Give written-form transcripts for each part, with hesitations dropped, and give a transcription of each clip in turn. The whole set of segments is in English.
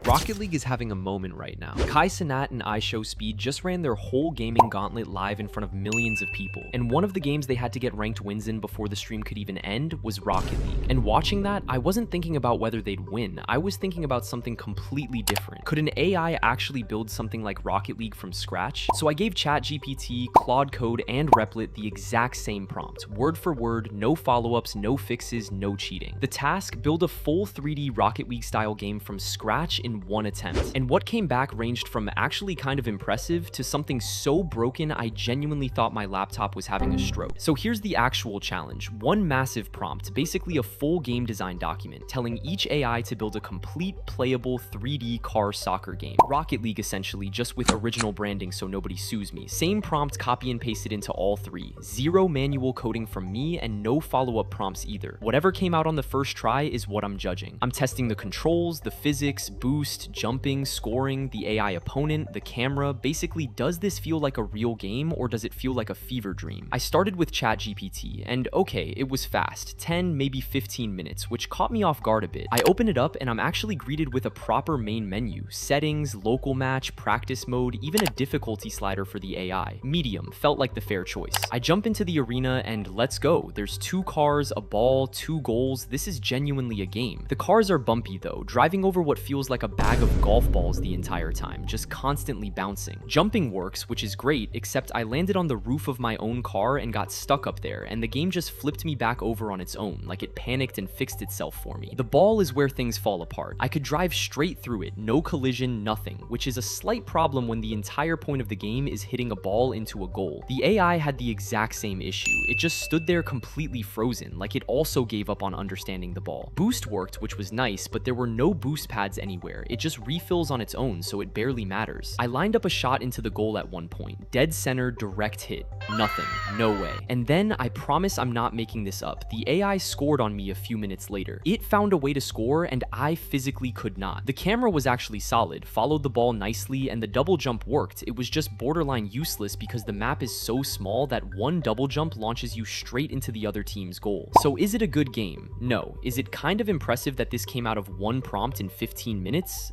Rocket League is having a moment right now. Kai Cenat and iShowSpeed just ran their whole gaming gauntlet live in front of millions of people, and one of the games they had to get ranked wins in before the stream could even end was Rocket League. And watching that, I wasn't thinking about whether they'd win, I was thinking about something completely different. Could an AI actually build something like Rocket League from scratch? So I gave ChatGPT, Claude Code, and Replit the exact same prompt, word for word, no follow-ups, no fixes, no cheating. The task: build a full 3D Rocket League style game from scratch in one attempt. And what came back ranged from actually kind of impressive to something so broken I genuinely thought my laptop was having a stroke. So here's the actual challenge: one massive prompt, basically a full game design document, telling each AI to build a complete playable 3D car soccer game. Rocket League essentially, just with original branding so nobody sues me. Same prompt copy and pasted into all three. Zero manual coding from me and no follow-up prompts either. Whatever came out on the first try is what I'm judging. I'm testing the controls, the physics, boost, jumping, scoring, the AI opponent, the camera. Basically, does this feel like a real game or does it feel like a fever dream? I started with ChatGPT and okay, it was fast, 10, maybe 15 minutes, which caught me off guard a bit. I open it up and I'm actually greeted with a proper main menu, settings, local match, practice mode, even a difficulty slider for the AI. Medium felt like the fair choice. I jump into the arena and let's go. There's 2 cars, a ball, 2 goals. This is genuinely a game. The cars are bumpy though, driving over what feels like a bag of golf balls the entire time, just constantly bouncing. Jumping works, which is great, except I landed on the roof of my own car and got stuck up there, and the game just flipped me back over on its own, like it panicked and fixed itself for me. The ball is where things fall apart. I could drive straight through it, no collision, nothing, which is a slight problem when the entire point of the game is hitting a ball into a goal. The AI had the exact same issue. It just stood there completely frozen, like it also gave up on understanding the ball. Boost worked, which was nice, but there were no boost pads anywhere. It just refills on its own, so it barely matters. I lined up a shot into the goal at one point. Dead center, direct hit. Nothing. No way. And then, I promise I'm not making this up, the AI scored on me a few minutes later. It found a way to score, and I physically could not. The camera was actually solid, followed the ball nicely, and the double jump worked. It was just borderline useless because the map is so small that one double jump launches you straight into the other team's goal. So is it a good game? No. Is it kind of impressive that this came out of one prompt in 15 minutes?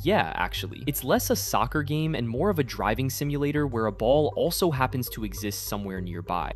Yeah, actually. It's less a soccer game and more of a driving simulator where a ball also happens to exist somewhere nearby.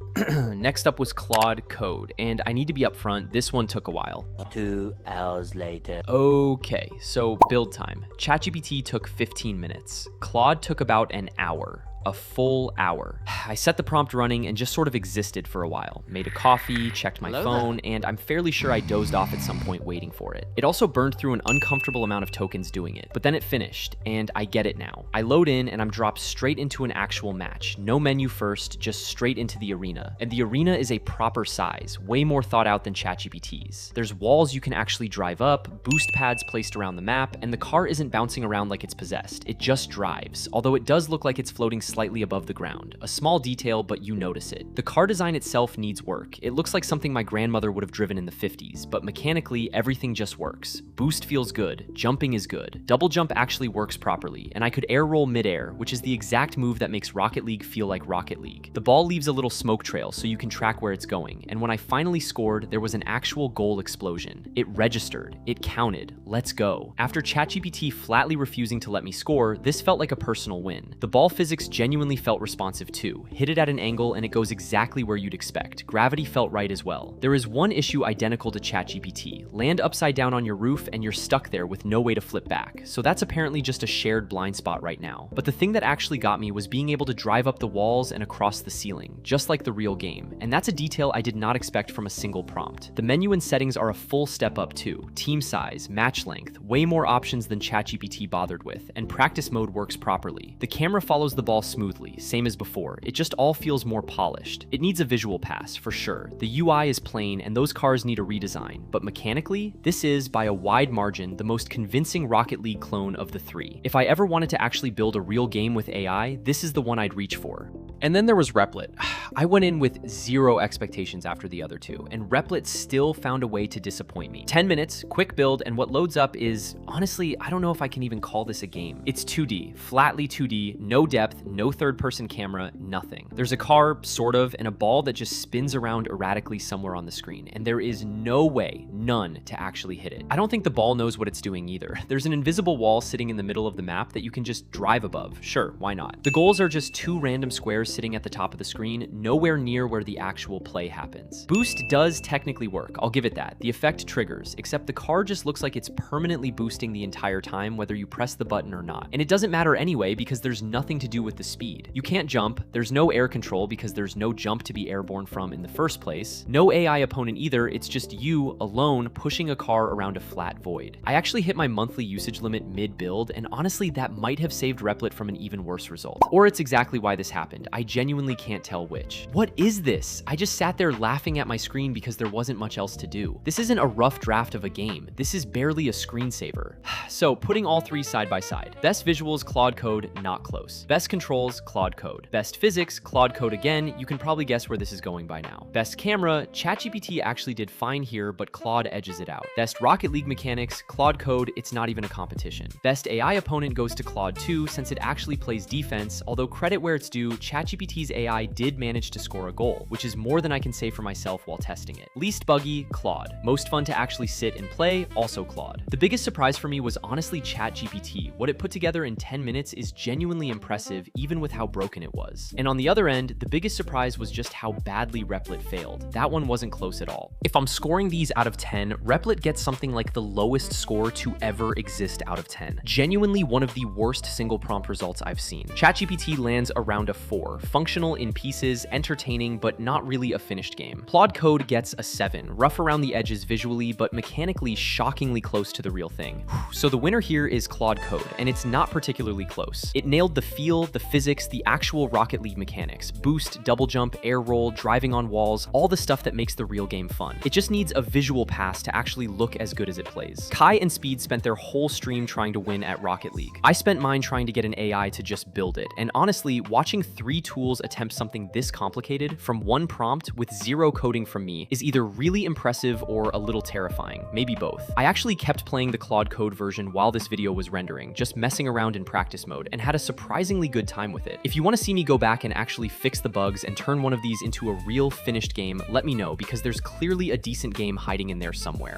Next up was Claude Code, and I need to be upfront, this one took a while. 2 hours later. Okay, so build time. ChatGPT took 15 minutes. Claude took about an hour. A full hour. I set the prompt running and just sort of existed for a while. Made a coffee, checked my phone, and I'm fairly sure I dozed off at some point waiting for it. It also burned through an uncomfortable amount of tokens doing it, but then it finished, and I get it now. I load in and I'm dropped straight into an actual match. No menu first, just straight into the arena. And the arena is a proper size, way more thought out than ChatGPT's. There's walls you can actually drive up, boost pads placed around the map, and the car isn't bouncing around like it's possessed. It just drives, although it does look like it's floating slightly above the ground. A small detail, but you notice it. The car design itself needs work. It looks like something my grandmother would have driven in the 50s, but mechanically, everything just works. Boost feels good. Jumping is good. Double jump actually works properly, and I could air roll midair, which is the exact move that makes Rocket League feel like Rocket League. The ball leaves a little smoke trail so you can track where it's going, and when I finally scored, there was an actual goal explosion. It registered. It counted. Let's go. After ChatGPT flatly refusing to let me score, this felt like a personal win. The ball physics genuinely felt responsive too. Hit it at an angle and it goes exactly where you'd expect. Gravity felt right as well. There is one issue identical to ChatGPT. Land upside down on your roof and you're stuck there with no way to flip back. So that's apparently just a shared blind spot right now. But the thing that actually got me was being able to drive up the walls and across the ceiling, just like the real game. And that's a detail I did not expect from a single prompt. The menu and settings are a full step up too. Team size, match length, way more options than ChatGPT bothered with, and practice mode works properly. The camera follows the ball smoothly, same as before. It just all feels more polished. It needs a visual pass, for sure. The UI is plain, and those cars need a redesign. But mechanically, this is, by a wide margin, the most convincing Rocket League clone of the three. If I ever wanted to actually build a real game with AI, this is the one I'd reach for. And then there was Replit. I went in with zero expectations after the other two, and Replit still found a way to disappoint me. 10 minutes, quick build, and what loads up is, honestly, I don't know if I can even call this a game. It's 2D, flatly 2D, no depth, no third-person camera, nothing. There's a car, sort of, and a ball that just spins around erratically somewhere on the screen, and there is no way, none, to actually hit it. I don't think the ball knows what it's doing either. There's an invisible wall sitting in the middle of the map that you can just drive above. Sure, why not? The goals are just two random squares sitting at the top of the screen, nowhere near where the actual play happens. Boost does technically work, I'll give it that. The effect triggers, except the car just looks like it's permanently boosting the entire time whether you press the button or not. And it doesn't matter anyway because there's nothing to do with the speed. You can't jump, there's no air control because there's no jump to be airborne from in the first place, no AI opponent either, it's just you, alone, pushing a car around a flat void. I actually hit my monthly usage limit mid-build, and honestly that might have saved Replit from an even worse result. Or it's exactly why this happened, I genuinely can't tell which. What is this? I just sat there laughing at my screen because there wasn't much else to do. This isn't a rough draft of a game, this is barely a screensaver. So putting all three side by side. Best visuals, Claude Code, not close. Best controls, Claude Code. Best physics, Claude Code again, you can probably guess where this is going by now. Best camera, ChatGPT actually did fine here, but Claude edges it out. Best Rocket League mechanics, Claude Code, it's not even a competition. Best AI opponent goes to Claude 2 since it actually plays defense, although credit where it's due, ChatGPT's AI did manage to score a goal, which is more than I can say for myself while testing it. Least buggy, Claude. Most fun to actually sit and play, also Claude. The biggest surprise for me was honestly ChatGPT. What it put together in 10 minutes is genuinely impressive, even with how broken it was. And on the other end, the biggest surprise was just how badly Replit failed. That one wasn't close at all. If I'm scoring these out of 10, Replit gets something like the lowest score to ever exist out of 10. Genuinely one of the worst single prompt results I've seen. ChatGPT lands around a 4, functional in pieces, entertaining, but not really a finished game. Claude Code gets a 7, rough around the edges visually, but mechanically shockingly close to the real thing. So the winner here is Claude Code, and it's not particularly close. It nailed the feel, the physics, the actual Rocket League mechanics, boost, double jump, air roll, driving on walls, all the stuff that makes the real game fun. It just needs a visual pass to actually look as good as it plays. Kai and Speed spent their whole stream trying to win at Rocket League. I spent mine trying to get an AI to just build it, and honestly, watching 3 tools attempt something this complicated from one prompt with 0 coding from me is either really impressive or a little terrifying, maybe both. I actually kept playing the Claude Code version while this video was rendering, just messing around in practice mode, and had a surprisingly good time with it. If you want to see me go back and actually fix the bugs and turn one of these into a real finished game, let me know, because there's clearly a decent game hiding in there somewhere.